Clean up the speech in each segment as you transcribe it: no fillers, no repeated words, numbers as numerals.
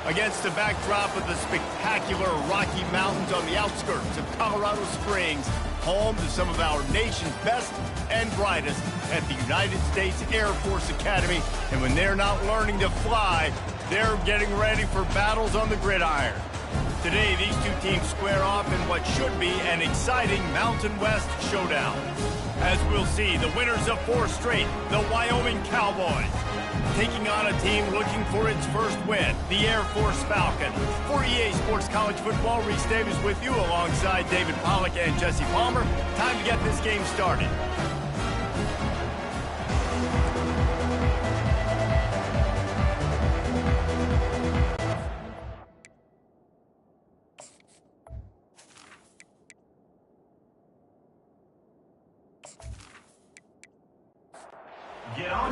Against the backdrop of the spectacular Rocky Mountains on the outskirts of Colorado Springs, home to some of our nation's best and brightest at the United States Air Force Academy. And when they're not learning to fly, they're getting ready for battles on the gridiron. Today, these two teams square off in what should be an exciting Mountain West showdown. As we'll see, the winners of 4 straight, the Wyoming Cowboys, taking on a team looking for its first win, the Air Force Falcons. For EA Sports College Football, Reese Davis with you alongside David Pollack and Jesse Palmer. Time to get this game started.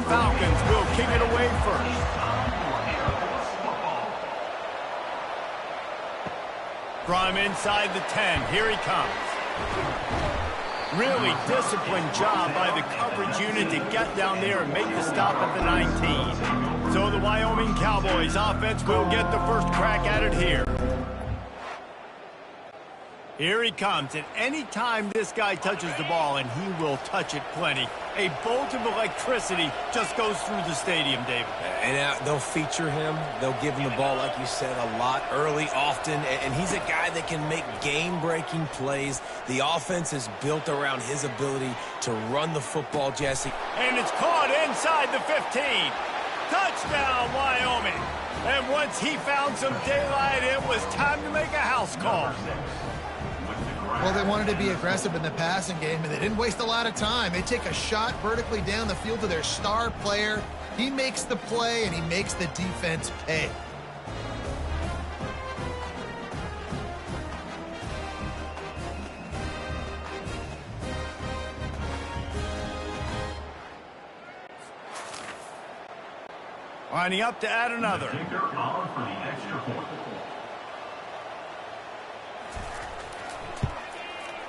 Falcons will kick it away first. From inside the 10, here he comes. Really disciplined job by the coverage unit to get down there and make the stop at the 19. So the Wyoming Cowboys offense will get the first crack at it here. Here he comes, and any time this guy touches the ball, and he will touch it plenty, a bolt of electricity just goes through the stadium, David. And they'll feature him. They'll give him the ball, like you said, a lot, early, often, and he's a guy that can make game-breaking plays. The offense is built around his ability to run the football, Jesse. And it's caught inside the 15. Touchdown, Wyoming. And once he found some daylight, it was time to make a house call. Well, they wanted to be aggressive in the passing game, and they didn't waste a lot of time. They take a shot vertically down the field to their star player. He makes the play, and he makes the defense pay. Lining up to add another.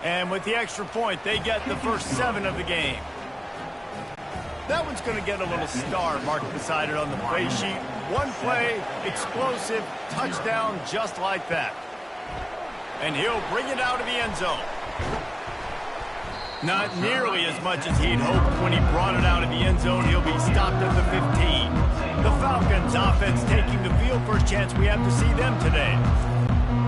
And with the extra point, they get the first 7 of the game. That one's going to get a little star marked beside it on the play sheet. One play, explosive, touchdown just like that. And he'll bring it out of the end zone. Not nearly as much as he'd hoped when he brought it out of the end zone. He'll be stopped at the 15. The Falcons offense taking the field. First chance we have to see them today.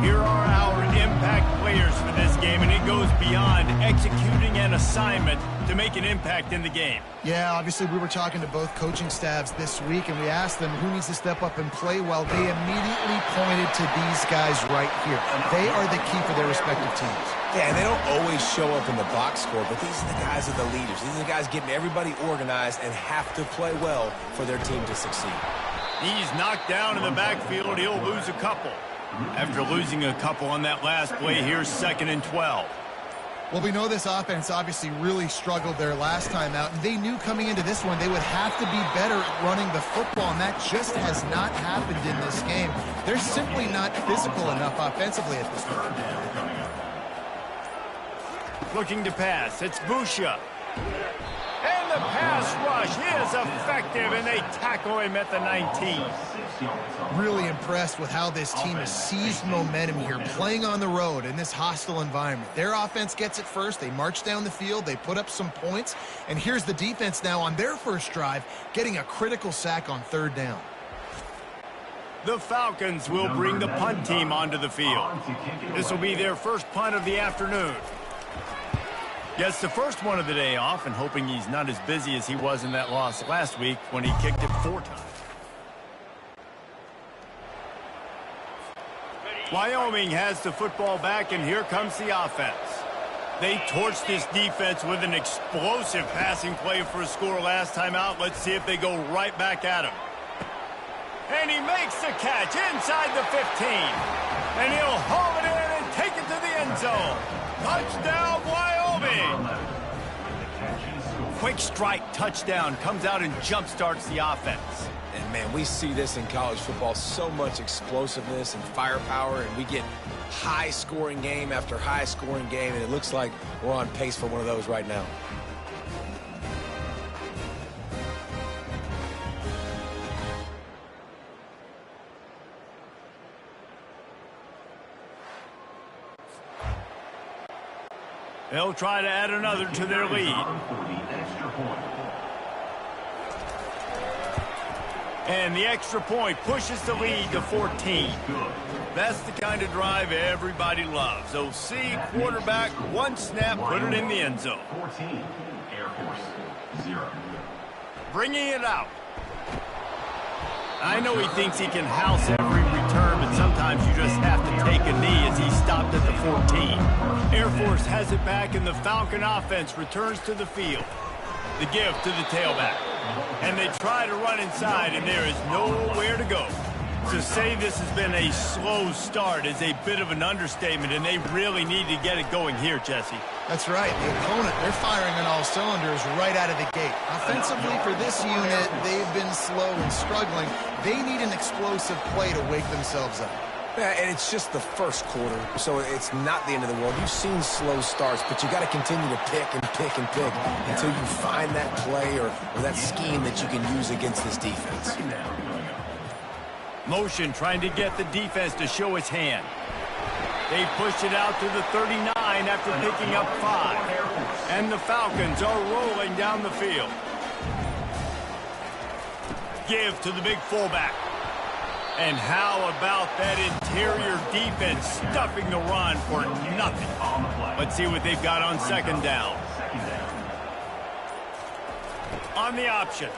Here are our impact players for this game, and it goes beyond executing an assignment to make an impact in the game. Yeah, obviously we were talking to both coaching staffs this week, and we asked them who needs to step up and play well. They immediately pointed to these guys right here. They are the key for their respective teams. Yeah, and they don't always show up in the box score, but these are the guys that are the leaders. These are the guys getting everybody organized and have to play well for their team to succeed. He's knocked down in the backfield. He'll lose a couple. After losing a couple on that last play, here's 2nd and 12. Well, we know this offense obviously really struggled their last time out, and they knew coming into this one they would have to be better at running the football, and that just has not happened in this game. They're simply not physical enough offensively at this point. Looking to pass, it's Busha. And the pass rush is effective, and they tackle him at the 19. Really impressed with how this team has seized momentum here, playing on the road in this hostile environment. Their offense gets it first. They march down the field. They put up some points. And here's the defense now on their first drive, getting a critical sack on 3rd down. The Falcons will bring the punt team onto the field. This will be their first punt of the afternoon. Gets the first one of the day off, and hoping he's not as busy as he was in that loss last week when he kicked it 4 times. Wyoming has the football back, and here comes the offense. They torched this defense with an explosive passing play for a score last time out. Let's see if they go right back at him. And he makes the catch inside the 15. And he'll haul it in and take it to the end zone. Touchdown, Wyoming! Quick strike touchdown comes out and jump-starts the offense. And, man, we see this in college football, so much explosiveness and firepower, and we get high-scoring game after high-scoring game, and it looks like we're on pace for one of those right now. They'll try to add another to their lead. And the extra point pushes the lead to 14. That's the kind of drive everybody loves. OC, quarterback, one snap, put it in the end zone. 14, Air Force, 0. Bringing it out. I know he thinks he can house every return, but sometimes you just have to take a knee as he stopped at the 14. Air Force has it back, and the Falcon offense returns to the field. The give to the tailback. And they try to run inside, and there is nowhere to go. To say this has been a slow start is a bit of an understatement, and they really need to get it going here, Jesse. That's right. The opponent, they're firing on all cylinders right out of the gate. Offensively, for this unit, they've been slow and struggling. They need an explosive play to wake themselves up. Yeah, and it's just the first quarter, so it's not the end of the world. You've seen slow starts, but you got to continue to pick and pick and pick until you find that play or that scheme that you can use against this defense. Motion trying to get the defense to show its hand. They pushed it out to the 39 after picking up 5. And the Falcons are rolling down the field. Give to the big fullback. And how about that interior defense stuffing the run for nothing? Let's see what they've got on second down. On the option.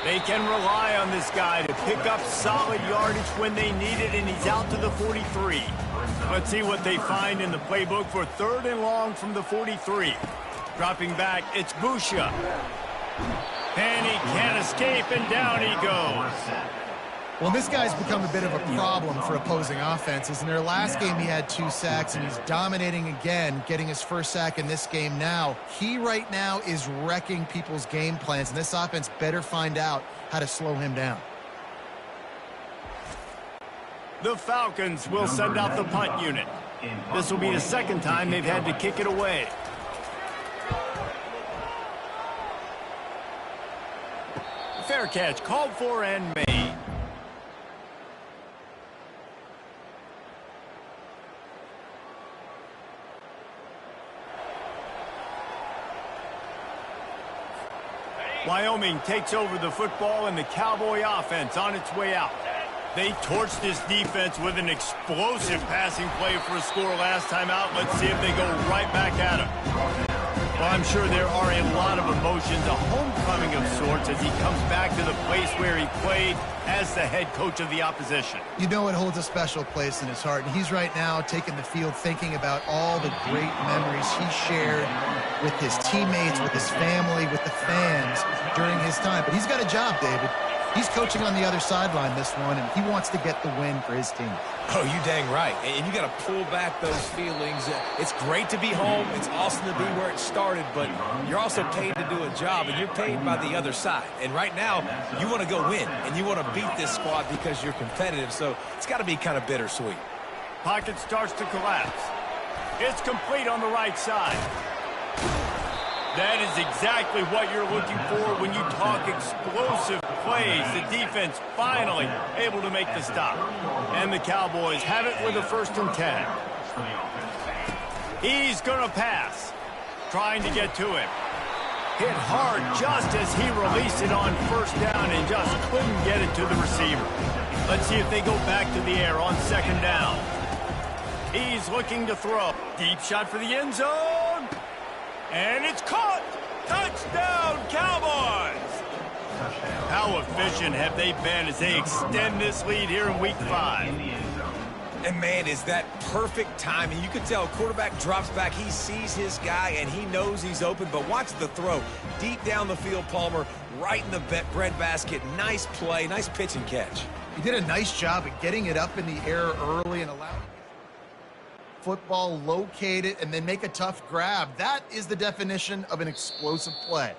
They can rely on this guy to pick up solid yardage when they need it, and he's out to the 43. Let's see what they find in the playbook for 3rd and long from the 43. Dropping back, it's Busha. And he can't escape, and down he goes. Well, this guy's become a bit of a problem for opposing offenses. In their last game, he had 2 sacks, and he's dominating again, getting his first sack in this game now. He right now is wrecking people's game plans, and this offense better find out how to slow him down. The Falcons will send out the punt unit. This will be the second time they've had to kick it away. Fair catch called for and made. Wyoming takes over the football, and the Cowboy offense on its way out. They torched this defense with an explosive passing play for a score last time out. Let's see if they go right back at him. Well, I'm sure there are a lot of emotions, a homecoming of sorts, as he comes back to the place where he played as the head coach of the opposition. You know it holds a special place in his heart, and he's right now taking the field thinking about all the great memories he shared with his teammates, with his family, with the fans during his time. But he's got a job, David. He's coaching on the other sideline this one, and he wants to get the win for his team. Oh, you dang right. And you got to pull back those feelings. It's great to be home. It's awesome to be where it started, but you're also paid to do a job, and you're paid by the other side. And right now, you want to go win, and you want to beat this squad because you're competitive, so it's got to be kind of bittersweet. Pocket starts to collapse. It's complete on the right side. That is exactly what you're looking for when you talk explosive plays. The defense finally able to make the stop. And the Cowboys have it with a 1st and 10. He's going to pass. Trying to get to him. Hit hard just as he released it on 1st down and just couldn't get it to the receiver. Let's see if they go back to the air on 2nd down. He's looking to throw. Deep shot for the end zone. And it's caught! Touchdown, Cowboys! How efficient have they been as they extend this lead here in Week 5? And, man, is that perfect timing. You can tell quarterback drops back. He sees his guy, and he knows he's open. But watch the throw. Deep down the field, Palmer, right in the breadbasket. Nice play, nice pitch and catch. He did a nice job at getting it up in the air early and allowing football, locate it, and then make a tough grab. That is the definition of an explosive play.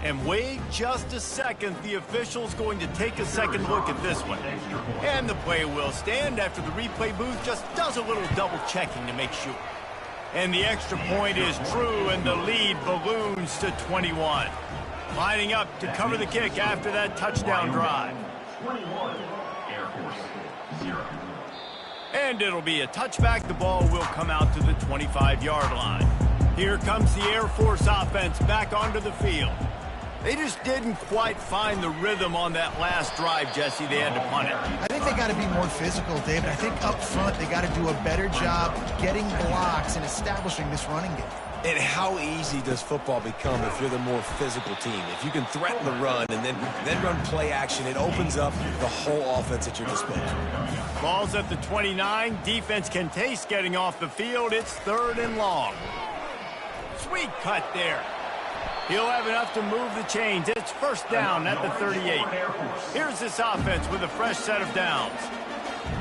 And wait just a second. The official's going to take a second look at this one. And the play will stand after the replay booth just does a little double checking to make sure. And the extra point is true, and the lead balloons to 21. Lining up to cover the kick after that touchdown drive. 21, Air Force, 0. And it'll be a touchback. The ball will come out to the 25-yard line. Here comes the Air Force offense back onto the field. They just didn't quite find the rhythm on that last drive, Jesse. They had to punt it. I think they got to be more physical, David. I think up front they got to do a better job getting blocks and establishing this running game. And how easy does football become if you're the more physical team? If you can threaten the run and then run play action, it opens up the whole offense at your disposal. Ball's at the 29. Defense can taste getting off the field. It's 3rd and long. Sweet cut there. He'll have enough to move the chains. It's 1st down at the 38. Here's this offense with a fresh set of downs.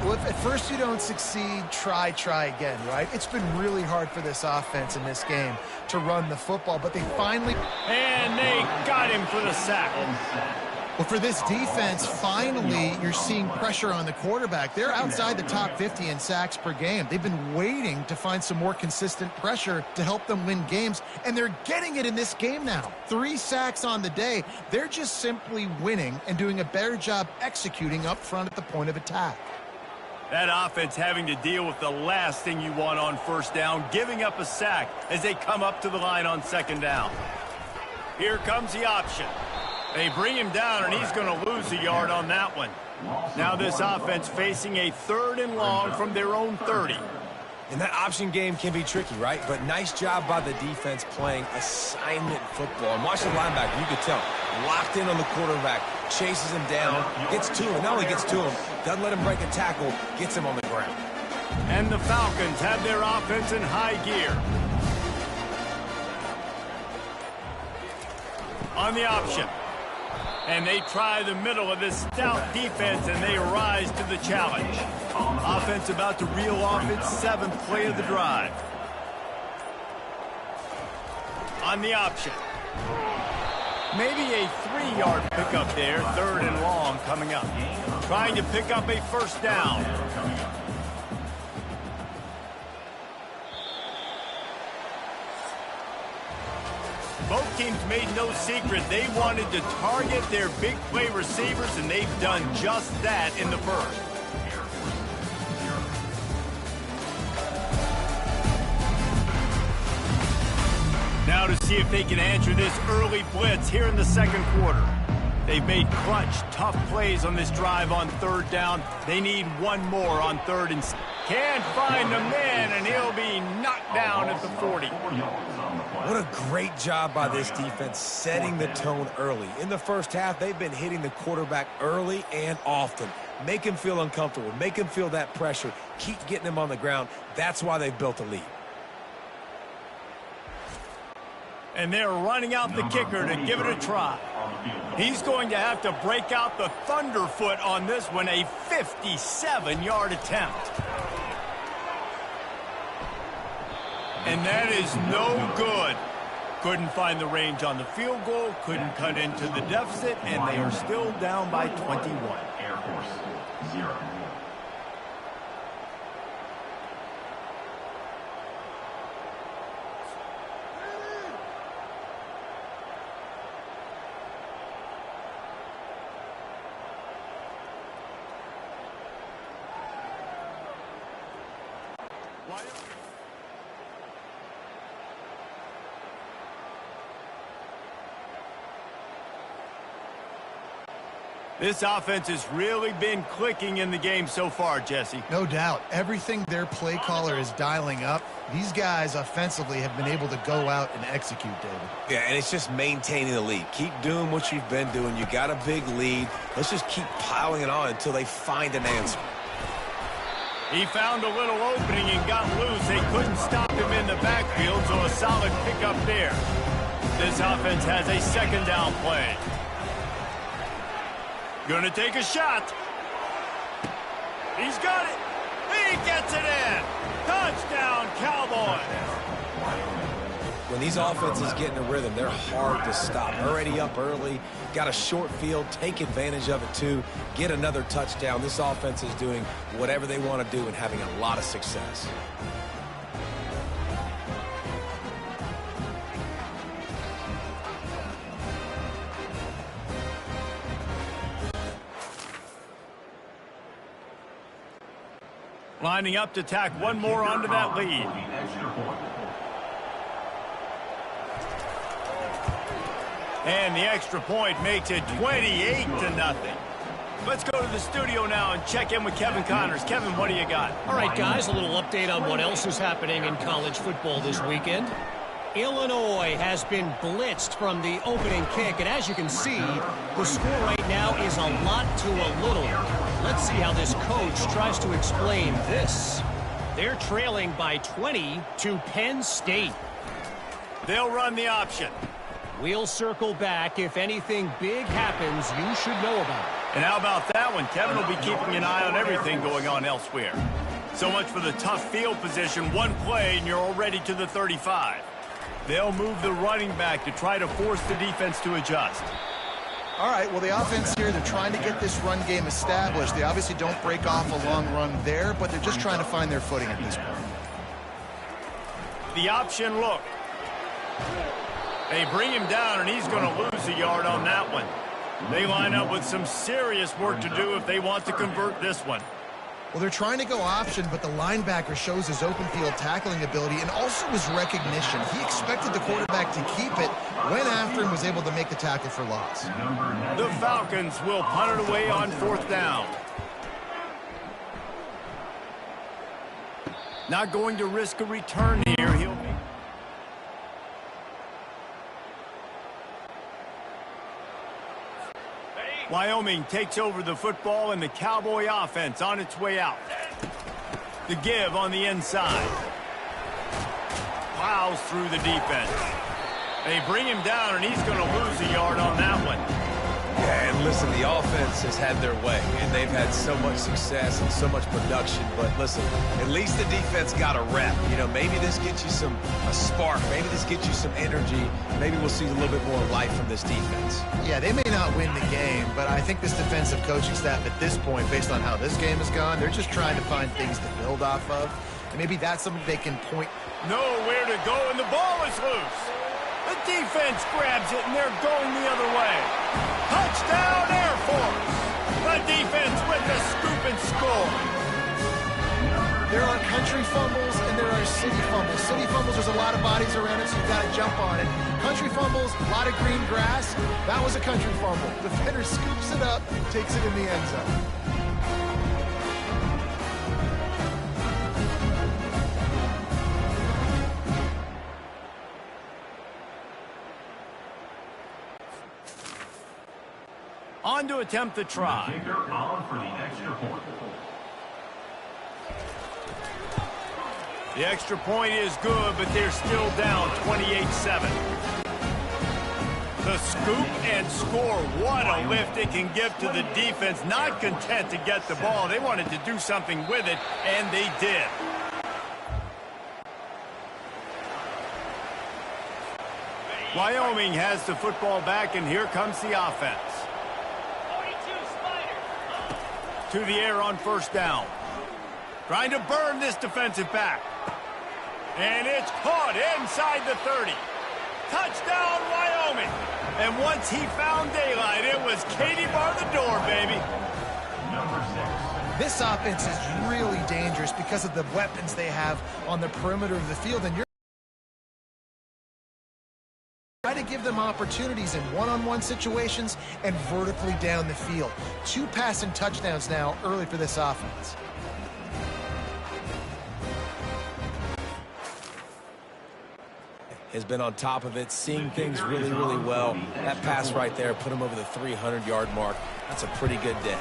Well, if at first you don't succeed, try again, right? It's been really hard for this offense in this game to run the football, but they finally... And they got him for the sack. Well, for this defense, finally, you're seeing pressure on the quarterback. They're outside the top 50 in sacks per game. They've been waiting to find some more consistent pressure to help them win games, and they're getting it in this game now. 3 sacks on the day. They're just simply winning and doing a better job executing up front at the point of attack. That offense having to deal with the last thing you want on 1st down, giving up a sack as they come up to the line on 2nd down. Here comes the option. They bring him down, and he's going to lose a yard on that one. Now this offense facing a 3rd and long from their own 30. And that option game can be tricky, right? But nice job by the defense playing assignment football. And watch the linebacker, you could tell, locked in on the quarterback, chases him down, gets to him. Not only gets to him, doesn't let him break a tackle, gets him on the ground. And the Falcons have their offense in high gear. On the option. And they try the middle of this stout defense, and they rise to the challenge. Offense about to reel off its 7th play of the drive. On the option. Maybe a 3-yard pickup there, 3rd and long coming up. Trying to pick up a 1st down. Both teams made no secret they wanted to target their big play receivers, and they've done just that in the 1st. Now to see if they can answer this early blitz here in the 2nd quarter. They've made clutch, tough plays on this drive on 3rd down. They need one more on 3rd and... Can't find the man, and he'll be knocked down at the 40. What a great job by this defense setting the tone early. In the 1st half, they've been hitting the quarterback early and often. Make him feel uncomfortable. Make him feel that pressure. Keep getting him on the ground. That's why they've built a lead. And they're running out the kicker to give it a try. He's going to have to break out the thunderfoot on this one, a 57-yard attempt. And that is no good. Couldn't find the range on the field goal, couldn't cut into the deficit, and they are still down by 21. Air Force, 0. This offense has really been clicking in the game so far, Jesse. No doubt. Everything their play caller is dialing up, these guys offensively have been able to go out and execute, David. Yeah, and it's just maintaining the lead. Keep doing what you've been doing. You got a big lead. Let's just keep piling it on until they find an answer. He found a little opening and got loose. They couldn't stop him in the backfield, so a solid pickup there. This offense has a 2nd down play. Gonna take a shot. He's got it. He gets it in. Touchdown, Cowboys. When these offenses get in a rhythm, they're hard to stop. Already up early, got a short field, take advantage of it too, get another touchdown. This offense is doing whatever they want to do and having a lot of success. Lining up to tack one more onto that lead. And the extra point makes it 28-0. Let's go to the studio now and check in with Kevin Connors. Kevin, what do you got? All right, guys, a little update on what else is happening in college football this weekend. Illinois has been blitzed from the opening kick, and as you can see, the score right now is a lot to a little. Let's see how this coach tries to explain this. They're trailing by 20 to Penn State. They'll run the option. We'll circle back. If anything big happens, you should know about it. And how about that one? Kevin will be keeping an eye on everything going on elsewhere. So much for the tough field position. One play, and you're already to the 35. They'll move the running back to try to force the defense to adjust. All right, well, the offense here, they're trying to get this run game established. They obviously don't break off a long run there, but they're just trying to find their footing at this point. The option look. They bring him down, and he's going to lose a yard on that one. They line up with some serious work to do if they want to convert this one. Well, they're trying to go option, but the linebacker shows his open field tackling ability and also his recognition. He expected the quarterback to keep it, went after and was able to make the tackle for loss. The Falcons will punt it away on 4th down. Not going to risk a return here. He'll be... Wyoming takes over the football, and the Cowboy offense on its way out. The give on the inside. Plows through the defense. They bring him down, and he's going to lose a yard on that one. Yeah, and listen, the offense has had their way, and they've had so much success and so much production. But listen, at least the defense got a rep. You know, maybe this gets you a spark. Maybe this gets you some energy. Maybe we'll see a little bit more life from this defense. Yeah, they may not win the game, but I think this defensive coaching staff at this point, based on how this game has gone, they're just trying to find things to build off of. And maybe that's something they can point. Nowhere to go, and the ball is loose. The defense grabs it, and they're going the other way. Touchdown, Air Force! The defense with the scoop and score. There are country fumbles, and there are city fumbles. City fumbles, there's a lot of bodies around it, so you've got to jump on it. Country fumbles, a lot of green grass. That was a country fumble. Defender scoops it up, takes it in the end zone. On to attempt the try. Kicker on for the extra point. The extra point is good, but they're still down 28-7. The scoop and score. What a lift it can give to the defense. Not content to get the ball. They wanted to do something with it, and they did. Wyoming has the football back, and here comes the offense. To the air on 1st down. Trying to burn this defensive back. And it's caught inside the 30. Touchdown, Wyoming. And once he found daylight, it was Katie bar the door, baby. Number 6. This offense is really dangerous because of the weapons they have on the perimeter of the field, and you're try to give them opportunities in one-on-one situations and vertically down the field. 2 passing touchdowns now early for this offense. Has been on top of it, seeing things really, really well. That pass right there put him over the 300-yard mark. That's a pretty good day.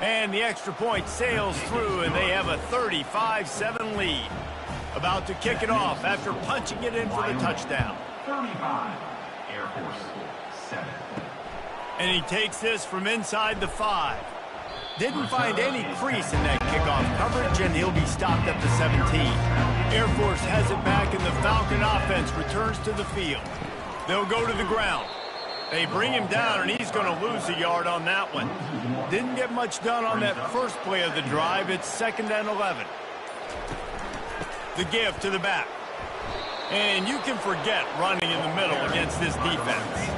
And the extra point sails through, and they have a 35-7 lead. About to kick it off after punching it in for the touchdown. 35. Air Force 7. And he takes this from inside the 5. Didn't find any crease in that kickoff coverage, and he'll be stopped at the 17. Air Force has it back, and the Falcon offense returns to the field. They'll go to the ground. They bring him down, and he's going to lose a yard on that one. Didn't get much done on that first play of the drive. It's 2nd and 11. The give to the back. And you can forget running in the middle against this defense.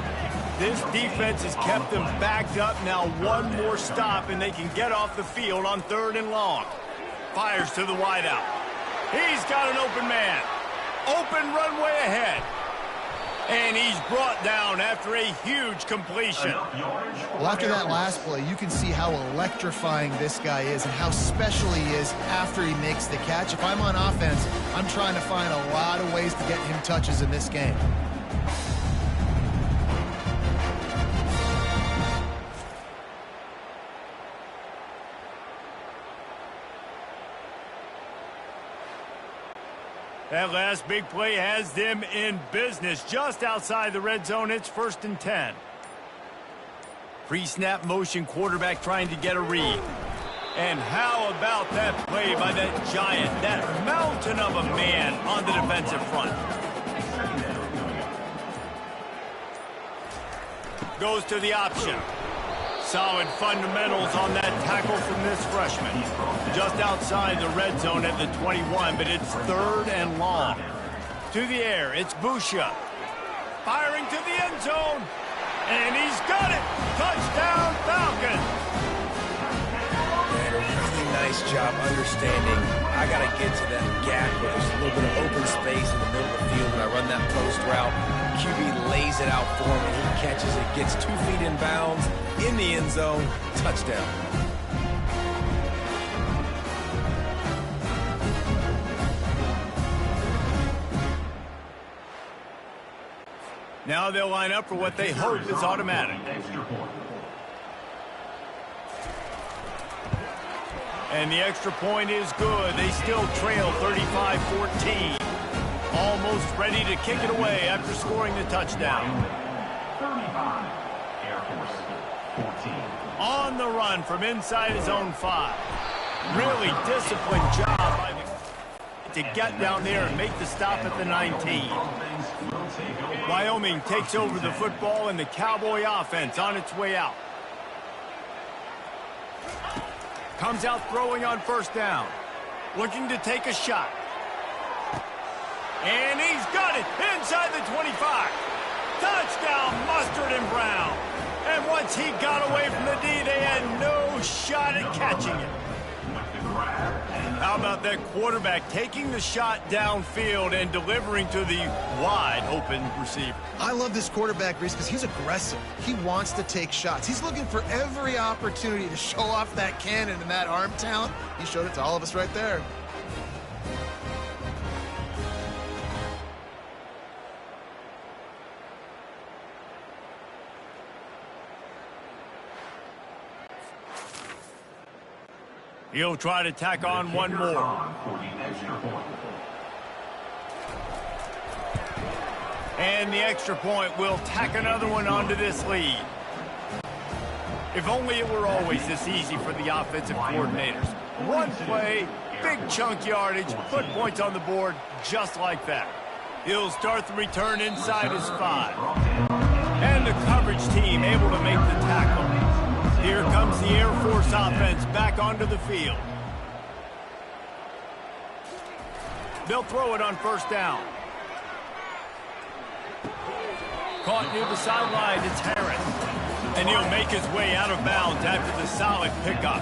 This defense has kept them backed up. Now one more stop, and they can get off the field on 3rd and long. Fires to the wideout. He's got an open man. Open runway ahead. And he's brought down after a huge completion. Well, after that last play, you can see how electrifying this guy is and how special he is after he makes the catch. If I'm on offense, I'm trying to find a lot of ways to get him touches in this game. That last big play has them in business. Just outside the red zone, it's 1st and 10. Pre-snap motion, quarterback trying to get a read. And how about that play by that giant, that mountain of a man on the defensive front? Goes to the option. Solid fundamentals on that tackle from this freshman. Just outside the red zone at the 21, but it's 3rd and long. To the air, it's Busha. Firing to the end zone. And he's got it. Touchdown, Falcons. And a really nice job understanding. I got to get to that gap where there's a little bit of open space in the middle of the field when I run that post route. QB lays it out for him, and he catches it, gets 2 feet in bounds, in the end zone, touchdown. Now they'll line up for what they hope is automatic. And the extra point is good. They still trail 35-14. Almost ready to kick it away after scoring the touchdown. 35, Air Force 14. On the run from inside his own 5. Really disciplined job by to get down there and make the stop at the 19. Wyoming takes over the football and the Cowboy offense on its way out. Comes out throwing on 1st down. Looking to take a shot. And he's got it inside the 25. Touchdown, Mustard and Brown. And once he got away from the D, they had no shot at catching it. How about that quarterback taking the shot downfield and delivering to the wide open receiver? I love this quarterback, Reese, because he's aggressive. He wants to take shots. He's looking for every opportunity to show off that cannon and that arm talent. He showed it to all of us right there. He'll try to tack on one more. And the extra point will tack another one onto this lead. If only it were always this easy for the offensive coordinators. One play, big chunk yardage, put points on the board just like that. He'll start the return inside his 5. And the coverage team able to make the tackle. Here comes the Air Force offense back onto the field. They'll throw it on 1st down. Caught near the sideline, it's Harris. And he'll make his way out of bounds after the solid pickup.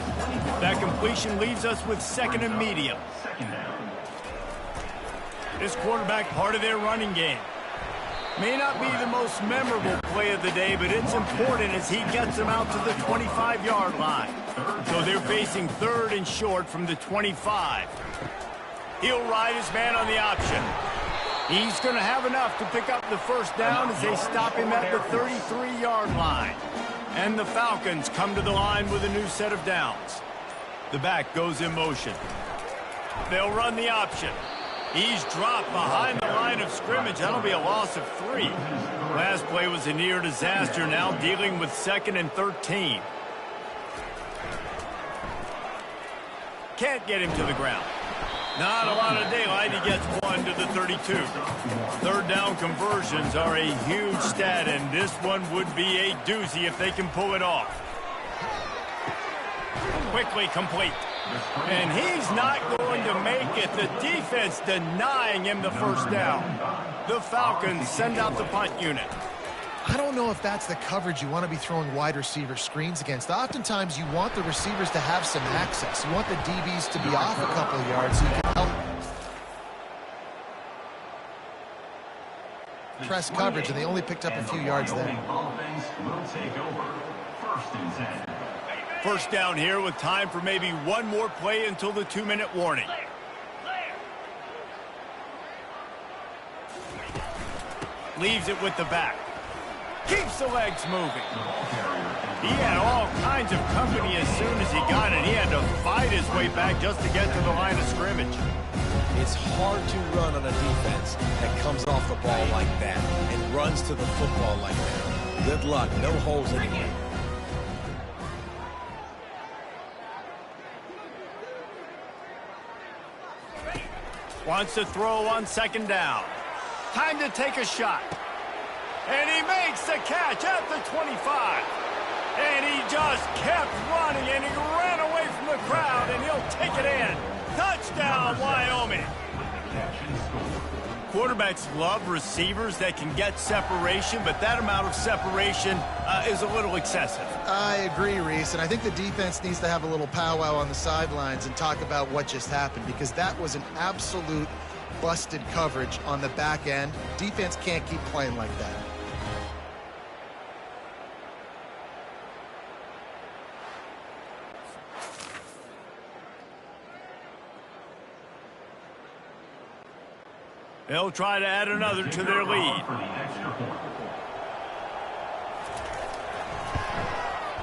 That completion leaves us with 2nd and medium. This quarterback part of their running game. May not be the most memorable play of the day, but it's important as he gets them out to the 25-yard line. So they're facing 3rd and short from the 25. He'll ride his man on the option. He's going to have enough to pick up the 1st down as they stop him at the 33-yard line. And the Falcons come to the line with a new set of downs. The back goes in motion. They'll run the option. He's dropped behind the line of scrimmage. That'll be a loss of 3. Last play was a near disaster, now dealing with 2nd and 13. Can't get him to the ground. Not a lot of daylight. He gets one to the 32. 3rd down conversions are a huge stat, and this one would be a doozy if they can pull it off. Quickly complete. And he's not going to make it. The defense denying him the 1st down. The Falcons send out the punt unit. I don't know if that's the coverage you want to be throwing wide receiver screens against. Oftentimes, you want the receivers to have some access. You want the DBs to be off a couple of yards so you can help. press coverage, and they only picked up a few yards there. Offense will take over. 1st and 10. First down here with time for maybe one more play until the 2-minute warning. Leaves it with the back. Keeps the legs moving. He had all kinds of company as soon as he got it. He had to fight his way back just to get to the line of scrimmage. It's hard to run on a defense that comes off the ball like that and runs to the football like that. Good luck. No holes anywhere. Wants to throw on 2nd down. Time to take a shot. And he makes the catch at the 25. And he just kept running, and he ran away from the crowd, and he'll take it in. Touchdown, Wyoming. Quarterbacks love receivers that can get separation, but that amount of separation is a little excessive. I agree, Reese, and I think the defense needs to have a little powwow on the sidelines and talk about what just happened, because that was an absolute busted coverage on the back end. Defense can't keep playing like that. They'll try to add another to their lead.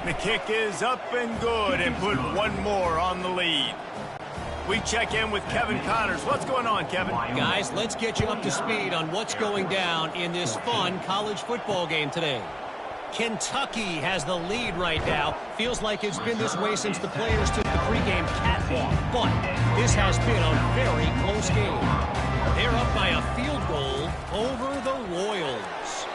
The kick is up and good and put one more on the lead. We check in with Kevin Connors. What's going on, Kevin? Guys, let's get you up to speed on what's going down in this fun college football game today. Kentucky has the lead right now. Feels like it's been this way since the players took the pregame catwalk. But this has been a very close game. They're up by a field goal over the Royals.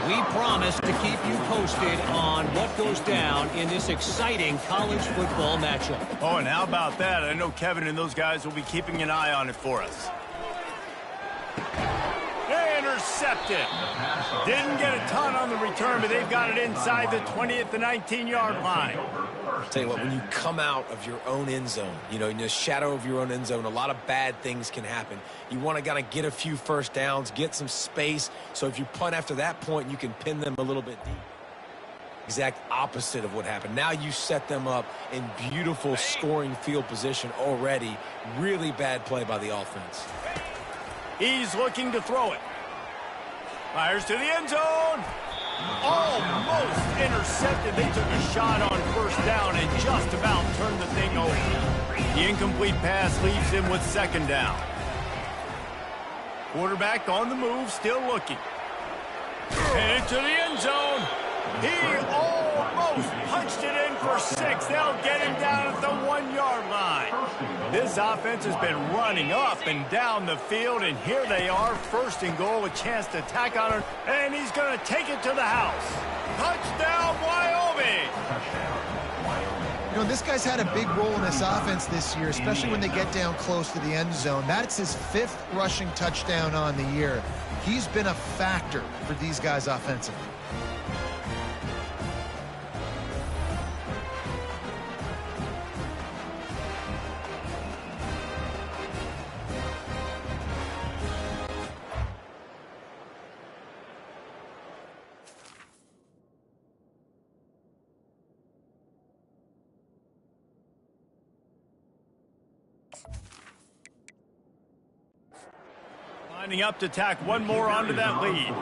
We promise to keep you posted on what goes down in this exciting college football matchup. Oh, and how about that? I know Kevin and those guys will be keeping an eye on it for us. Intercepted. Didn't get a ton on the return, but they've got it inside the 20 at the 19-yard line. Tell you what, when you come out of your own end zone, in the shadow of your own end zone, a lot of bad things can happen. You want to kind of get a few first downs, get some space, so if you punt after that point, you can pin them a little bit deep. Exact opposite of what happened. Now you set them up in beautiful scoring field position already. Really bad play by the offense. He's looking to throw it. Fires to the end zone. Almost intercepted. They took a shot on 1st down and just about turned the thing over. The incomplete pass leaves him with 2nd down. Quarterback on the move, still looking. And into the end zone. He almost punched it in for 6. They'll get him down at the 1-yard line. This offense has been running up and down the field, and here they are, 1st and goal, a chance to tack on it, and he's going to take it to the house. Touchdown, Wyoming! This guy's had a big role in this offense this year, especially when they get down close to the end zone. That's his 5th rushing touchdown on the year. He's been a factor for these guys offensively. Lining up to tack one more onto that lead.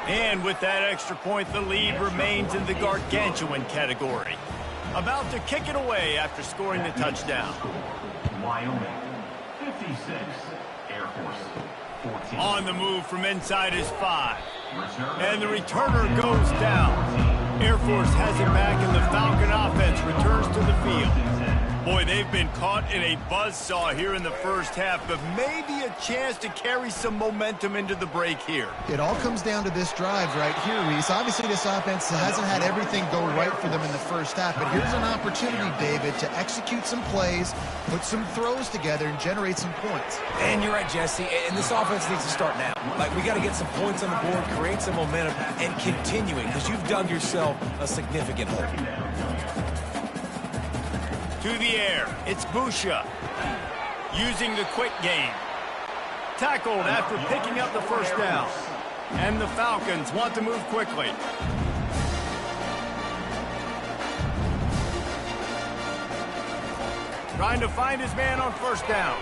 And with that extra point, the lead remains in the gargantuan category. About to kick it away after scoring the touchdown. Wyoming, 56, Air Force, 14. On the move from inside his 5. And the returner goes down. Air Force has it back, and the Falcon offense returns to the field. Boy, they've been caught in a buzzsaw here in the 1st half, but maybe a chance to carry some momentum into the break here. It all comes down to this drive right here, Reese. Obviously, this offense hasn't had everything go right for them in the 1st half, but here's an opportunity, David, to execute some plays, put some throws together, and generate some points. And you're right, Jesse, and this offense needs to start now. We got to get some points on the board, create some momentum, and continuing, because you've dug yourself a significant hole. To the air, it's Busha. using the quick game. Tackled after picking up the first down. And the Falcons want to move quickly. Trying to find his man on first down.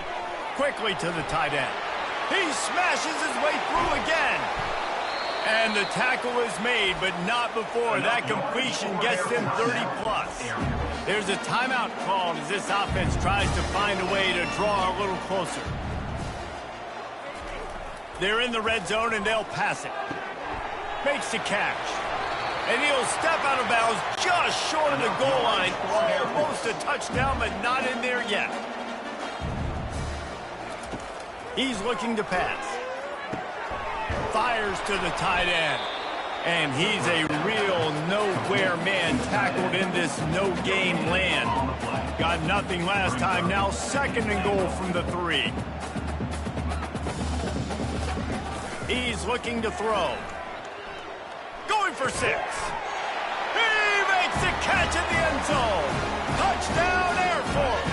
Quickly to the tight end. He smashes his way through again. And the tackle is made, but not before that completion gets them 30+. There's a timeout called as this offense tries to find a way to draw a little closer. They're in the red zone, and they'll pass it. Makes the catch. And he'll step out of bounds just short of the goal line. Almost a touchdown, but not in there yet. He's looking to pass. Fires to the tight end. And he's a real nowhere man tackled in this no-gain land. Got nothing last time, now 2nd and goal from the 3. He's looking to throw. Going for 6. He makes the catch in the end zone. Touchdown, Air Force.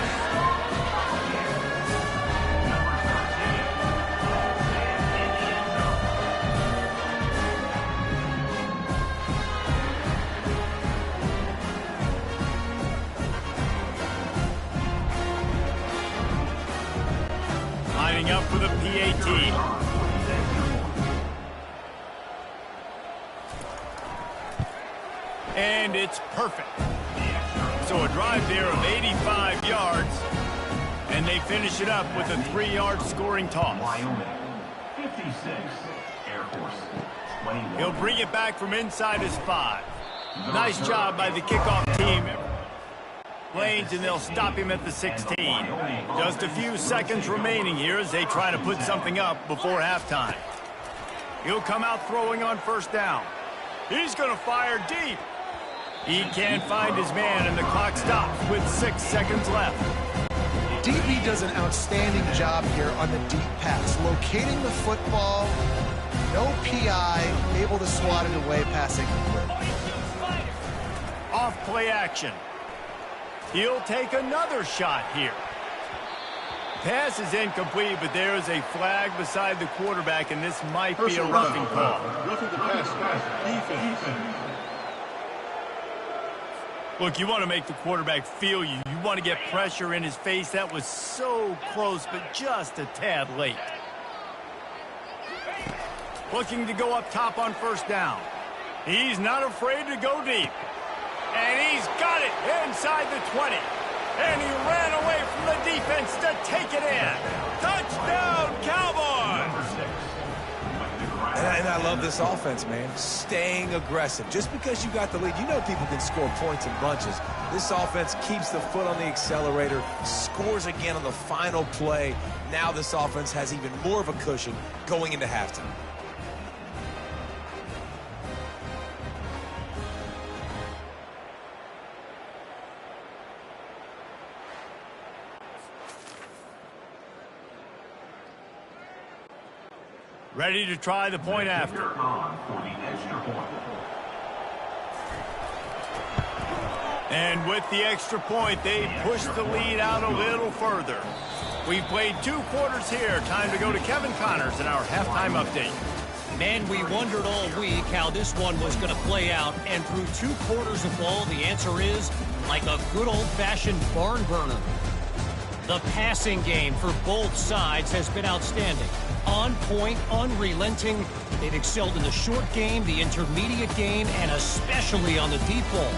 Lining up for the PAT. And it's perfect. So a drive there of 85 yards, and they finish it up with a 3-yard scoring toss. Wyoming, 56, Air Force. He'll bring it back from inside his 5. Nice job by the kickoff team. Lanes, and they'll stop him at the 16. Just a few seconds remaining here as they try to put something up before halftime. He'll come out throwing on first down. He's going to fire deep. He can't find his man, and the clock stops with 6 seconds left. DB does an outstanding job here on the deep pass, locating the football, no PI, able to swat it away, passing. Off play action. He'll take another shot here. Pass is incomplete, but there is a flag beside the quarterback, and this might be a roughing call. Roughing the pass, defense. Look, you want to make the quarterback feel you. You want to get pressure in his face. That was so close, but just a tad late. Looking to go up top on first down. He's not afraid to go deep. And he's got it inside the 20. And he ran away from the defense to take it in. Touchdown, Cowboys! And I love this offense, man. Staying aggressive. Just because you got the lead, you know people can score points in bunches. This offense keeps the foot on the accelerator, scores again on the final play. Now this offense has even more of a cushion going into halftime. Ready to try the point after. And with the extra point, they push the lead out a little further. We've played 2 quarters here. Time to go to Kevin Connors in our halftime update. Man, we wondered all week how this one was going to play out. And through 2 quarters of ball, the answer is like a good old-fashioned barn burner. The passing game for both sides has been outstanding. On point, unrelenting. They've excelled in the short game, the intermediate game, and especially on the deep ball.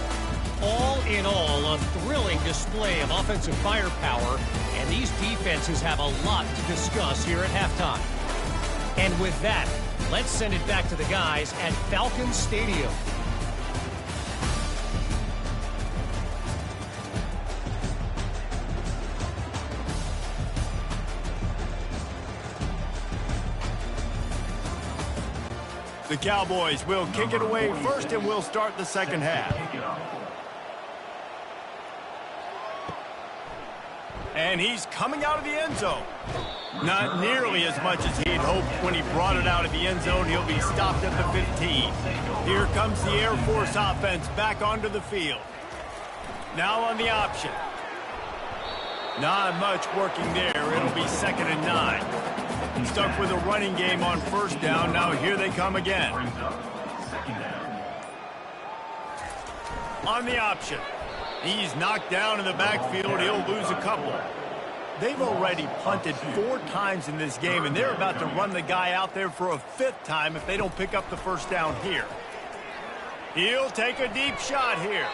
All in all, a thrilling display of offensive firepower, and these defenses have a lot to discuss here at halftime. And with that, let's send it back to the guys at Falcons Stadium. The Cowboys will kick it away first, and we'll start the second half. And he's coming out of the end zone. Not nearly as much as he'd hoped when he brought it out of the end zone. He'll be stopped at the 15. Here comes the Air Force offense back onto the field. Now on the option. Not much working there. It'll be 2nd and 9. Stuck with a running game on 1st down. Now here they come again. On the option. He's knocked down in the backfield. He'll lose a couple. They've already punted 4 times in this game, and they're about to run the guy out there for a 5th time if they don't pick up the 1st down here. He'll take a deep shot here.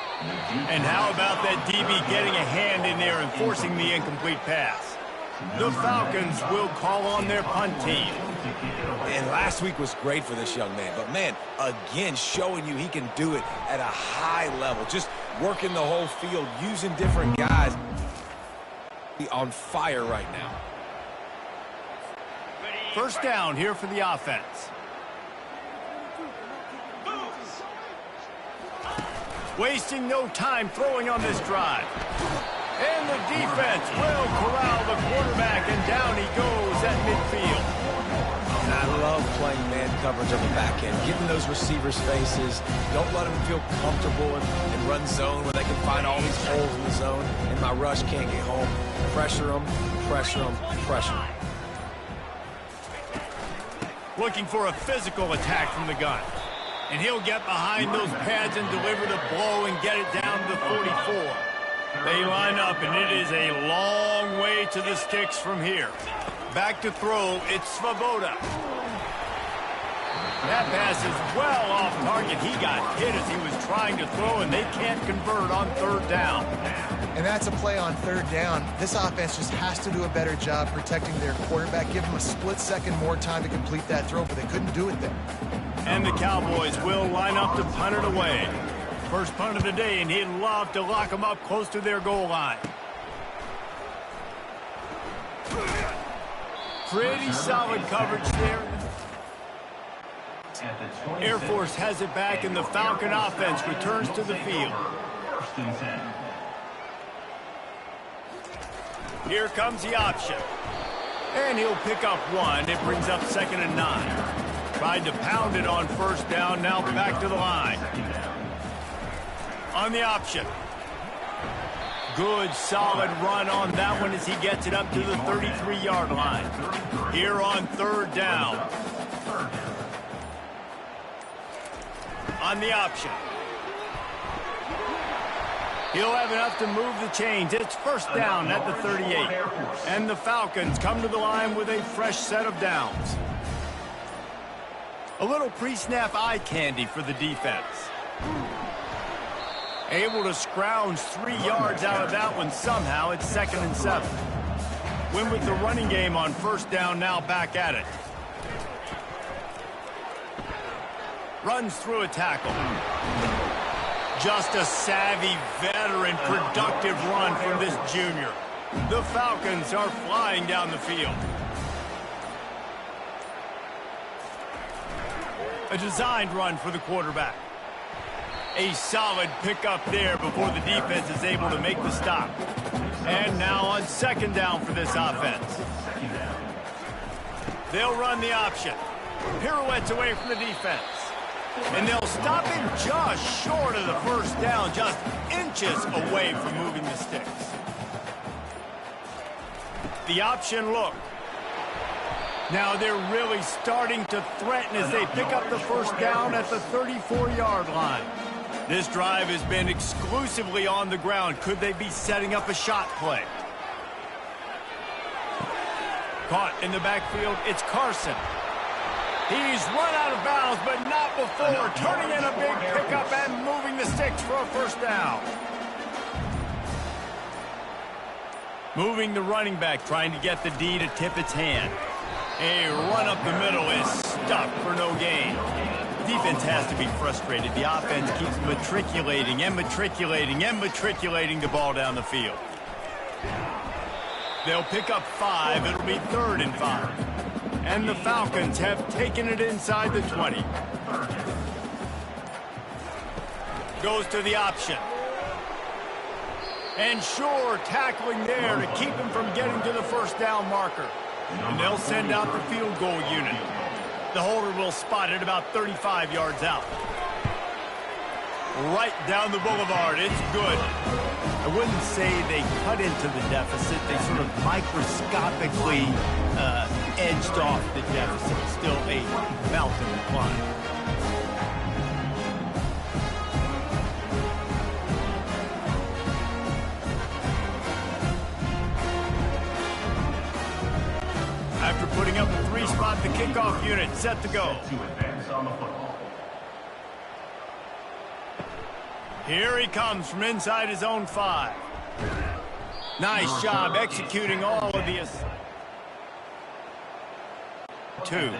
And how about that DB getting a hand in there and forcing the incomplete pass? The Falcons will call on their punt team. And last week was great for this young man. But, man, again, showing you he can do it at a high level. Just working the whole field, using different guys. On fire right now. 1st down here for the offense. Wasting no time throwing on this drive. And the defense will corral the quarterback, and down he goes at midfield. And I love playing man coverage on the back end, getting those receivers' faces. Don't let them feel comfortable and run zone where they can find all these holes in the zone, and my rush can't get home. Pressure them, pressure them, pressure them. Looking for a physical attack from the gun. And he'll get behind those pads and deliver the blow and get it down to the 44. They line up, and it is a long way to the sticks from here. Back to throw, it's Svoboda. That pass is well off target. He got hit as he was trying to throw, and they can't convert on 3rd down. And that's a play on 3rd down. This offense just has to do a better job protecting their quarterback. Give him a split second more time to complete that throw, but they couldn't do it there. And the Cowboys will line up to punt it away. First punt of the day, and he'd love to lock them up close to their goal line. Pretty solid coverage there. Air Force has it back, and the Falcon offense returns to the field. Here comes the option. And he'll pick up 1. It brings up 2nd and 9. Tried to pound it on 1st down, now back to the line. On the option. Good, solid run on that one as he gets it up to the 33-yard line. Here on 3rd down. On the option. He'll have enough to move the chains. It's 1st down at the 38. And the Falcons come to the line with a fresh set of downs. A little pre-snap eye candy for the defense. Able to scrounge 3 yards out of that one somehow. It's 2nd and 7. Win with the running game on 1st down, now back at it. Runs through a tackle. Just a savvy, veteran, productive run from this junior. The Falcons are flying down the field. A designed run for the quarterback. A solid pickup there before the defense is able to make the stop. And now on 2nd down for this offense. They'll run the option. Pirouettes away from the defense. And they'll stop him just short of the 1st down, just inches away from moving the sticks. The option look. Now they're really starting to threaten as they pick up the 1st down at the 34-yard line. This drive has been exclusively on the ground. Could they be setting up a shot play? Caught in the backfield, it's Carson. He's run out of bounds, but not before. Turning in a big pickup and moving the sticks for a 1st down. Moving the running back, trying to get the D to tip its hand. A run up the middle is stuffed for no gain. Defense has to be frustrated. The offense keeps matriculating and matriculating and matriculating the ball down the field. They'll pick up 5. It'll be 3rd and 5. And the Falcons have taken it inside the 20. Goes to the option. And sure, tackling there to keep him from getting to the 1st down marker. And they'll send out the field goal unit. The holder will spot it about 35 yards out. Right down the boulevard. It's good. I wouldn't say they cut into the deficit. They sort of microscopically edged off the deficit. Still a mountain to climb. After putting up a 3-spot, the kickoff unit set to go. Here he comes from inside his own 5. Nice job executing all of the 2.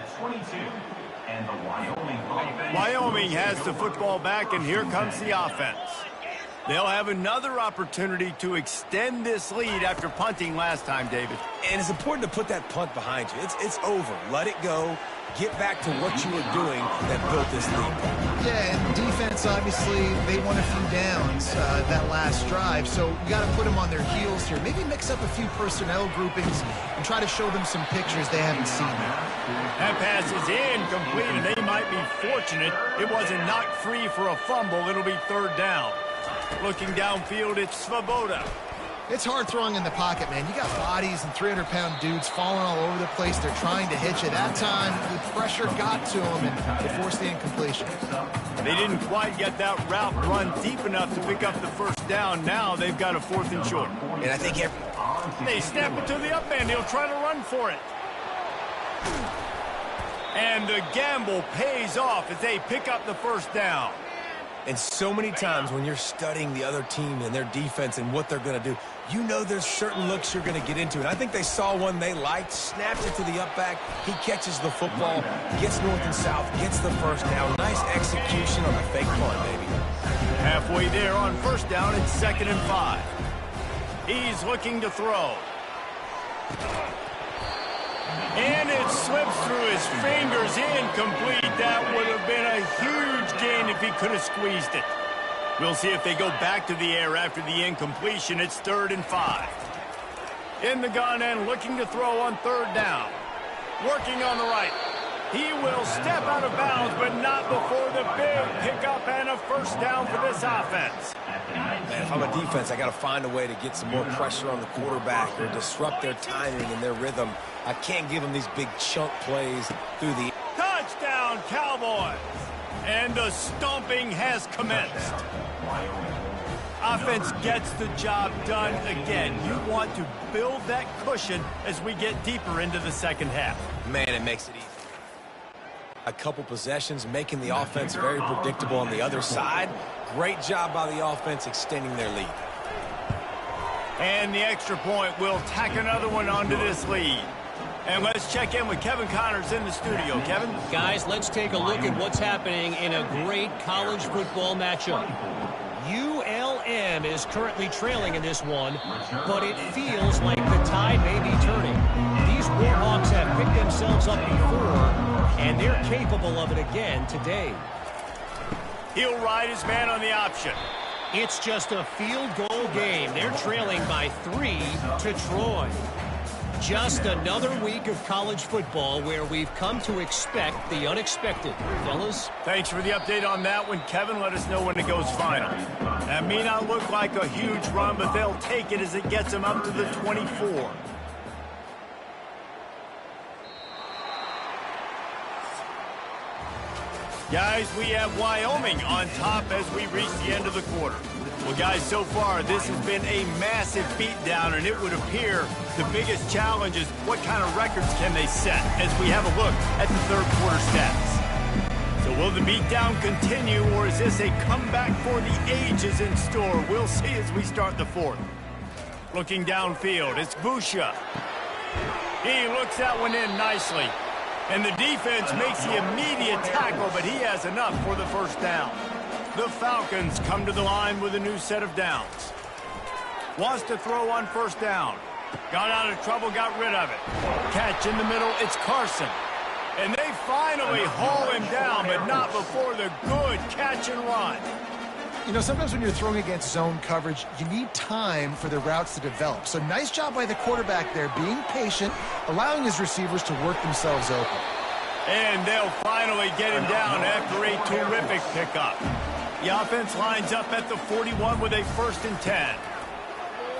Wyoming has the football back, and here comes the offense. They'll have another opportunity to extend this lead after punting last time, David. And it's important to put that punt behind you. It's over. Let it go. Get back to what you were doing that built this lead. Yeah, and defense, obviously, they won a few downs that last drive, so you got to put them on their heels here. Maybe mix up a few personnel groupings and try to show them some pictures they haven't seen yet. That pass is incomplete, and they might be fortunate it wasn't knocked free for a fumble. It'll be 3rd down. Looking downfield, it's Svoboda. It's hard throwing in the pocket, man. You got bodies and 300-pound dudes falling all over the place. They're trying to hit you. That time, the pressure got to them, and it forced the incompletion. They didn't quite get that route run deep enough to pick up the 1st down. Now they've got a 4th and short. And I think they snap it to the up end. He'll try to run for it. And the gamble pays off as they pick up the 1st down. And so many times when you're studying the other team and their defense and what they're going to do, you know there's certain looks you're going to get into. And I think they saw one they liked, snapped it to the up back. He catches the football, gets north and south, gets the 1st down. Nice execution on the fake punt, baby. Halfway there on 1st down, it's 2nd and 5. He's looking to throw. And it slips through his fingers, incomplete. That would have been a huge gain if he could have squeezed it. We'll see if they go back to the air after the incompletion. It's 3rd and 5. In the gun and looking to throw on 3rd down. Working on the right. He will step out of bounds, but not before the big pickup and a 1st down for this offense. Man, if I'm a defense, I got to find a way to get some more pressure on the quarterback or disrupt their timing and their rhythm. I can't give them these big chunk plays through the... Touchdown, Cowboys! And the stomping has commenced. Offense gets the job done again. You want to build that cushion as we get deeper into the 2nd half. Man, it makes it easy. A couple possessions, making the offense very predictable on the other side. Great job by the offense extending their lead. And the extra point will tack another one onto this lead. And let's check in with Kevin Connors in the studio. Kevin? Guys, let's take a look at what's happening in a great college football matchup. ULM is currently trailing in this one, but it feels like the tide may be turning. These Warhawks have picked themselves up before, and they're capable of it again today. He'll ride his man on the option. It's just a field goal game. They're trailing by 3 to Troy. Just another week of college football where we've come to expect the unexpected. Fellas? Thanks for the update on that one, Kevin. Let us know when it goes final. That may not look like a huge run, but they'll take it as it gets them up to the 24. Guys, we have Wyoming on top as we reach the end of the quarter. Well, guys, so far, this has been a massive beatdown, and it would appear the biggest challenge is what kind of records can they set as we have a look at the 3rd quarter stats. So will the beatdown continue, or is this a comeback for the ages in store? We'll see as we start the 4th. Looking downfield, it's Busha. He looks that one in nicely. And the defense makes the immediate tackle, but he has enough for the 1st down. The Falcons come to the line with a new set of downs. Wants to throw on 1st down. Got out of trouble, got rid of it. Catch in the middle, it's Carson. And they finally haul him down, but not before the good catch and run. You know, sometimes when you're throwing against zone coverage, you need time for the routes to develop. So nice job by the quarterback there, being patient, allowing his receivers to work themselves open. And they'll finally get him down after a terrific pickup. The offense lines up at the 41 with a 1st and 10.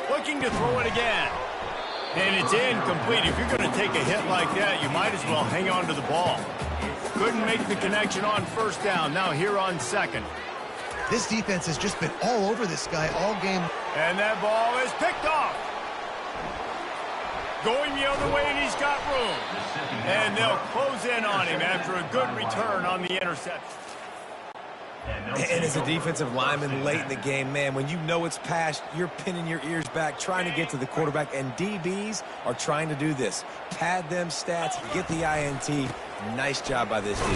Looking to throw it again. And it's incomplete. If you're going to take a hit like that, you might as well hang on to the ball. Couldn't make the connection on first down. Now here on second. This defense has just been all over this guy all game. And that ball is picked off. Going the other way, and he's got room. And they'll close in on him after a good return on the interception. And as a defensive lineman late in the game, man, when you know it's past, you're pinning your ears back, trying to get to the quarterback, and DBs are trying to do this. Pad them stats, get the INT. Nice job by this D.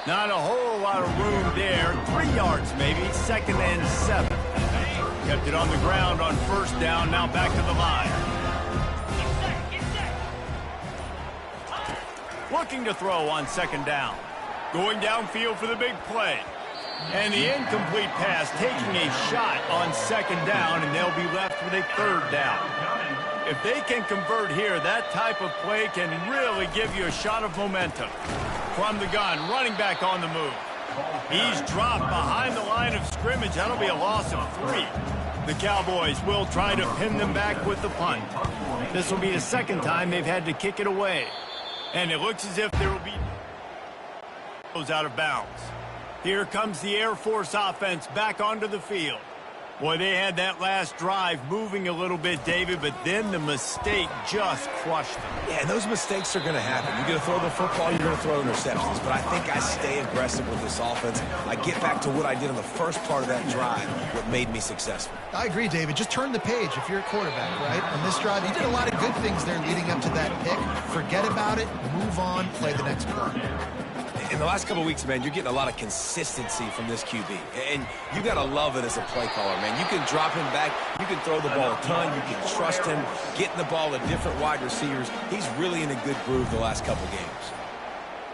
Not a whole lot of room there. 3 yards maybe, 2nd and 7. Kept it on the ground on first down, now back to the line. Looking to throw on 2nd down. Going downfield for the big play. And the incomplete pass taking a shot on 2nd down, and they'll be left with a 3rd down. If they can convert here, that type of play can really give you a shot of momentum. From the gun, running back on the move. He's dropped behind the line of scrimmage. That'll be a loss of 3. The Cowboys will try to pin them back with the punt. This will be the 2nd time they've had to kick it away. And it looks as if there will be goes out of bounds. Here comes the Air Force offense back onto the field. Boy, they had that last drive moving a little bit, David, but then the mistake just crushed them. Yeah, and those mistakes are going to happen. You're going to throw the football, you're going to throw interceptions. But I think I stay aggressive with this offense. I get back to what I did in the first part of that drive, what made me successful. I agree, David. Just turn the page if you're a quarterback, right? On this drive, you did a lot of good things there leading up to that pick. Forget about it, move on, play the next play. In the last couple of weeks, man, you're getting a lot of consistency from this QB. And you got to love it as a play caller, man. You can drop him back. You can throw the ball a ton. You can trust him, getting the ball to different wide receivers. He's really in a good groove the last couple of games.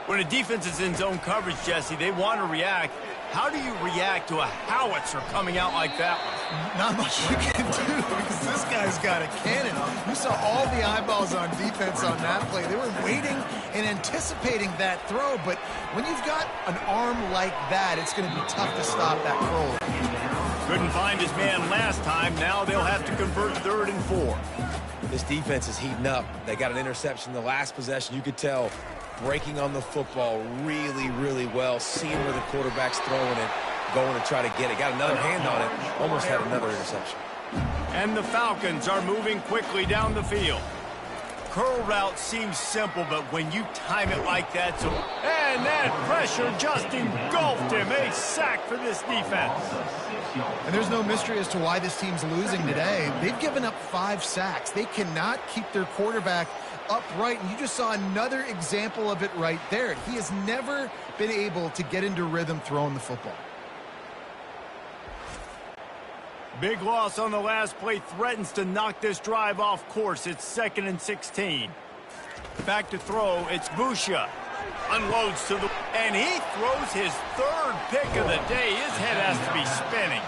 When a defense is in zone coverage, Jesse, they want to react. How do you react to a howitzer coming out like that one? Not much you can do because this guy's got a cannon. You saw all the eyeballs on defense on that play. They were waiting and anticipating that throw, but when you've got an arm like that, it's going to be tough to stop that throw. Couldn't find his man last time. Now they'll have to convert 3rd and 4. This defense is heating up. They got an interception the last possession. You could tell breaking on the football really, really well, seeing where the quarterback's throwing it, going to try to get it. Got another hand on it, almost had another interception. And the Falcons are moving quickly down the field. Curl route seems simple, but when you time it like that, and that pressure just engulfed him. A sack for this defense. And there's no mystery as to why this team's losing today. They've given up 5 sacks. They cannot keep their quarterback upright, and you just saw another example of it right there. He has never been able to get into rhythm throwing the football. Big loss on the last play threatens to knock this drive off course. It's 2nd and 16. Back to throw, it's Busha. Unloads to the... and he throws his 3rd pick of the day. His head has to be spinning.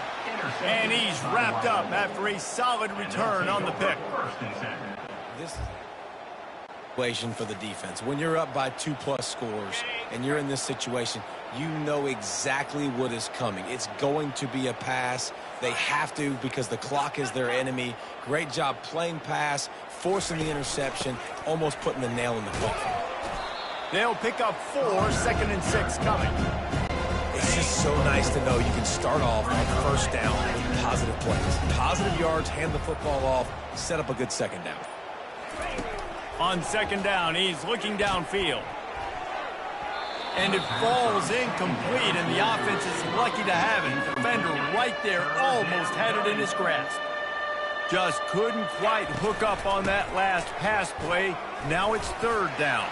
And he's wrapped up after a solid return on the pick. This situation for the defense. When you're up by 2+ scores and you're in this situation, you know exactly what is coming. It's going to be a pass. They have to because the clock is their enemy. Great job playing pass, forcing the interception, almost putting the nail in the coffin. They'll pick up 4, 2nd and 6 coming. It's just so nice to know you can start off on first down with positive plays. Positive yards, hand the football off, set up a good 2nd down. On 2nd down, he's looking downfield. And it falls incomplete, and the offense is lucky to have it. The defender right there almost had it in his grasp. Just couldn't quite hook up on that last pass play. Now it's 3rd down.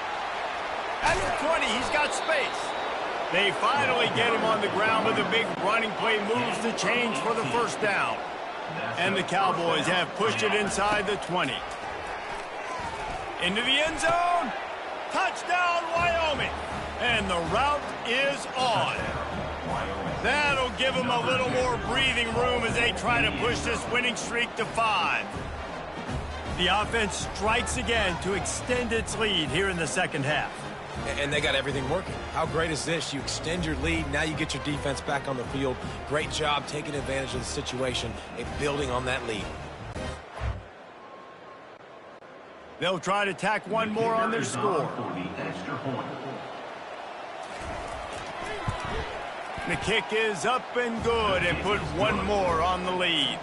At the 20, he's got space. They finally get him on the ground, but the big running play moves the change for the 1st down. And the Cowboys have pushed it inside the 20. Into the end zone. Touchdown, Wyoming. And the route is on. That'll give them a little more breathing room as they try to push this winning streak to 5. The offense strikes again to extend its lead here in the 2nd half. And they got everything working. How great is this? You extend your lead. Now you get your defense back on the field. Great job taking advantage of the situation and building on that lead. They'll try to tack one more on their score. The kick is up and good and put one more on the lead.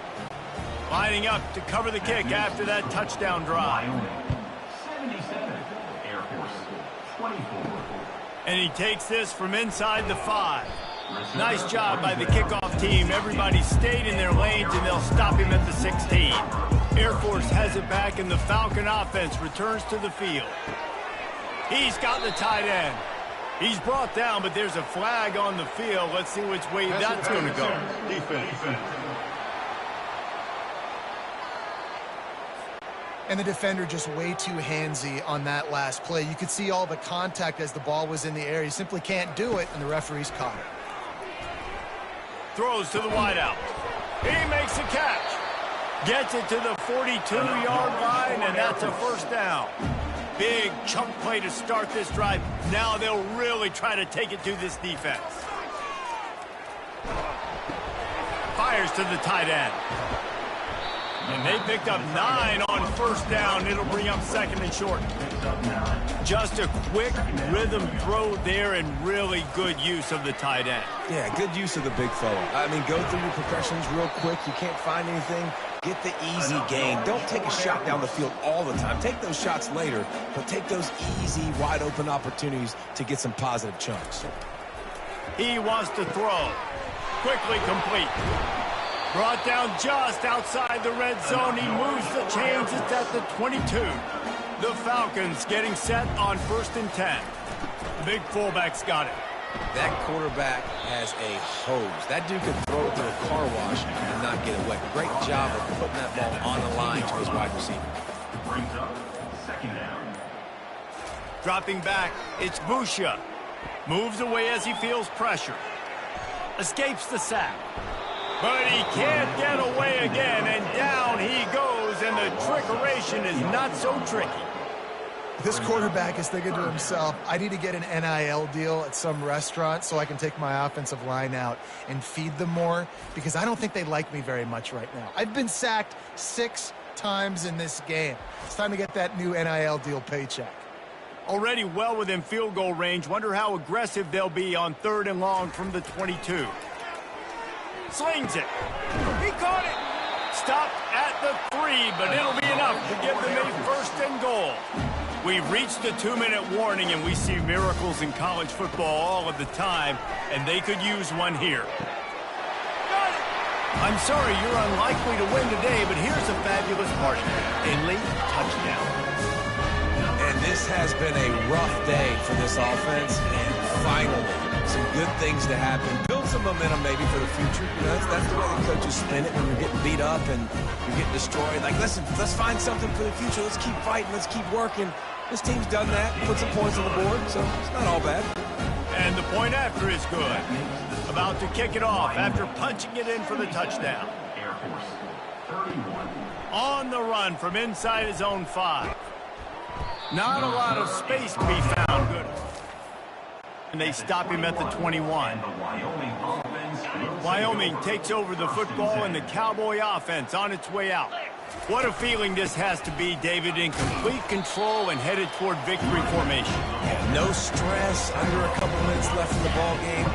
Lining up to cover the kick after that touchdown drive. Wyoming, 77. Air Force, 24. And he takes this from inside the 5. Nice job by the kickoff team. Everybody stayed in their lanes, and they'll stop him at the 16. Air Force has it back, and the Falcon offense returns to the field. He's got the tight end. He's brought down, but there's a flag on the field. Let's see which way that's going to go. Defense. And the defender just way too handsy on that last play. You could see all the contact as the ball was in the air. He simply can't do it, and the referee's caught it. Throws to the wideout. He makes a catch. Gets it to the 42-yard line, and that's a first down. Big chunk play to start this drive. Now they'll really try to take it to this defense. Fires to the tight end. And they picked up 9 on first down. It'll bring up second and short. Just a quick rhythm throw there and really good use of the tight end. Yeah, good use of the big fella. I mean, go through your progressions real quick. You can't find anything. Get the easy gain. Don't take a shot down the field all the time. Take those shots later, but take those easy, wide-open opportunities to get some positive chunks. He wants to throw. Quickly complete. Brought down just outside the red zone. He moves the chains. It's at the 22. The Falcons getting set on 1st and 10. The big fullback's got it. That quarterback has a hose. That dude could throw it to a car wash and not get it wet. Great job of putting that ball on the line to his wide receiver. Brings up second down. Dropping back, it's Busha. Moves away as he feels pressure. Escapes the sack. But he can't get away again, and down he goes, and the trickeration is not so tricky. This quarterback is thinking to himself, I need to get an NIL deal at some restaurant so I can take my offensive line out and feed them more, because I don't think they like me very much right now. I've been sacked 6 times in this game. It's time to get that new NIL deal paycheck. Already well within field goal range. Wonder how aggressive they'll be on 3rd and long from the 22. Slings it. He caught it. Stopped at the 3, but it'll be enough to give them a 1st and goal. We've reached the 2-minute warning, and we see miracles in college football all of the time, and they could use one here. Got it. I'm sorry you're unlikely to win today, but here's a fabulous part. A late touchdown. And this has been a rough day for this offense, and finally, some good things to happen. Build some momentum maybe for the future. You know, that's the way the coaches spin it when you're getting beat up and you're getting destroyed. Like, listen, let's find something for the future. Let's keep fighting. Let's keep working. This team's done that, put some points on the board, so it's not all bad. And the point after is good. About to kick it off after punching it in for the touchdown. Air Force, 31. On the run from inside his own 5. Not a lot of space to be found. Good. And they stop him at the 21. Wyoming takes over the football, and the Cowboy offense on its way out. What a feeling this has to be, David, in complete control and headed toward victory formation. No stress, under a couple minutes left in the ball game.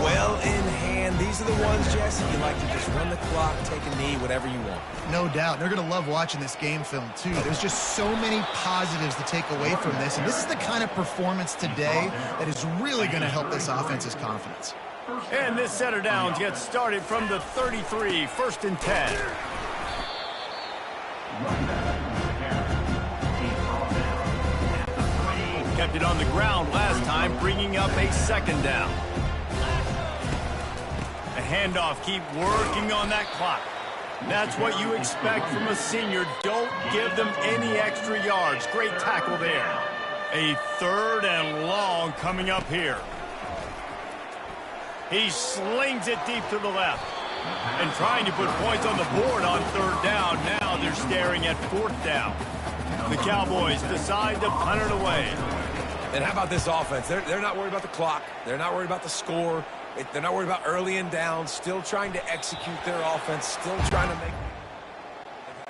Well in hand. These are the ones, Jesse, you like to just run the clock, take a knee, whatever you want. No doubt. They're going to love watching this game film, too. There's just so many positives to take away from this, and this is the kind of performance today that is really going to help this offense's confidence. And this setter downs gets started from the 33, 1st and 10. Kept it on the ground last time, bringing up a 2nd down. The handoff, keep working on that clock. That's what you expect from a senior. Don't give them any extra yards. Great tackle there. A 3rd and long coming up here. He slings it deep to the left. And trying to put points on the board on 3rd down. Now they're staring at 4th down. The Cowboys decide to punt it away. And how about this offense? They're not worried about the clock. They're not worried about the score. They're not worried about early and down. Still trying to execute their offense. Still trying to make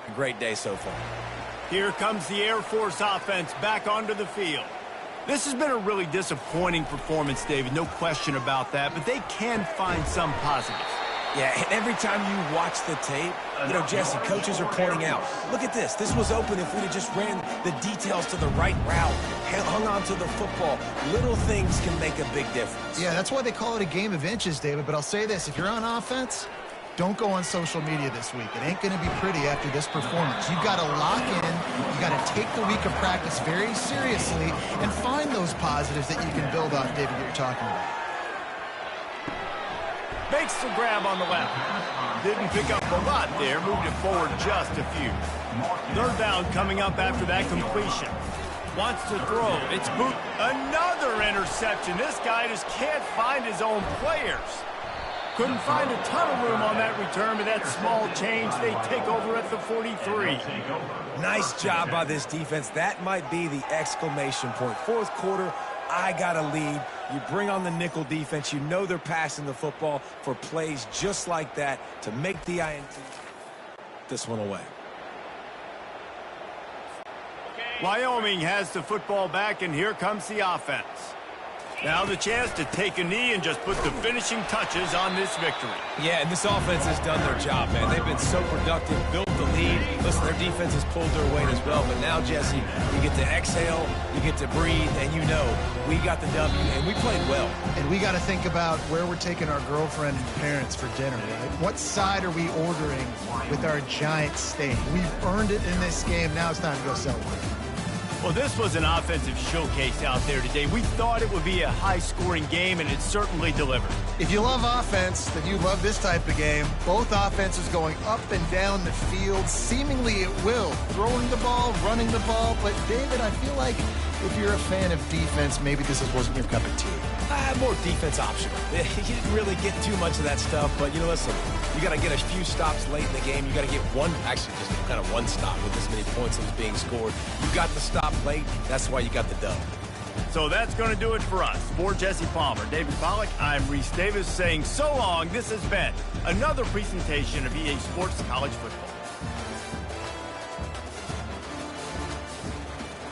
a great day so far. Here comes the Air Force offense back onto the field. This has been a really disappointing performance, David. No question about that. But they can find some positives. Yeah, and every time you watch the tape, you know, Jesse, coaches are pointing out, look at this. This was open if we'd have just ran the details to the right route, hung on to the football. Little things can make a big difference. Yeah, that's why they call it a game of inches, David. But I'll say this, if you're on offense, don't go on social media this week. It ain't going to be pretty after this performance. You've got to lock in. You've got to take the week of practice very seriously and find those positives that you can build off, David, that you're talking about. Makes the grab on the left. Didn't pick up a lot there. Moved it forward just a few. Third down coming up after that completion. Wants to throw. It's Boot. Another interception. This guy just can't find his own players. Couldn't find a ton of room on that return, but that small change, they take over at the 43. Nice job by this defense. That might be the exclamation point. Fourth quarter, I got a lead. You bring on the nickel defense. You know they're passing the football for plays just like that to make the INT this one away. Wyoming has the football back, and here comes the offense. Now the chance to take a knee and just put the finishing touches on this victory. Yeah, and this offense has done their job, man. They've been so productive, built the lead. Listen, their defense has pulled their weight as well. But now, Jesse, you get to exhale, you get to breathe, and you know we got the W, and we played well. And we got to think about where we're taking our girlfriend and parents for dinner, right? What side are we ordering with our giant steak? We've earned it in this game. Now it's time to go celebrate. Well, this was an offensive showcase out there today. We thought it would be a high-scoring game, and it certainly delivered. If you love offense, then you love this type of game. Both offenses going up and down the field, seemingly at will. Throwing the ball, running the ball. But, David, I feel like if you're a fan of defense, maybe this wasn't your cup of tea. More defense optional. You didn't really get too much of that stuff, but, you know, listen, you got to get a few stops late in the game. You got to get just kind of one stop with this many points that was being scored. You got the stop late. That's why you got the dub. So that's going to do it for us. For Jesse Palmer, David Pollack, I'm Reese Davis saying so long. This has been another presentation of EA Sports College Football.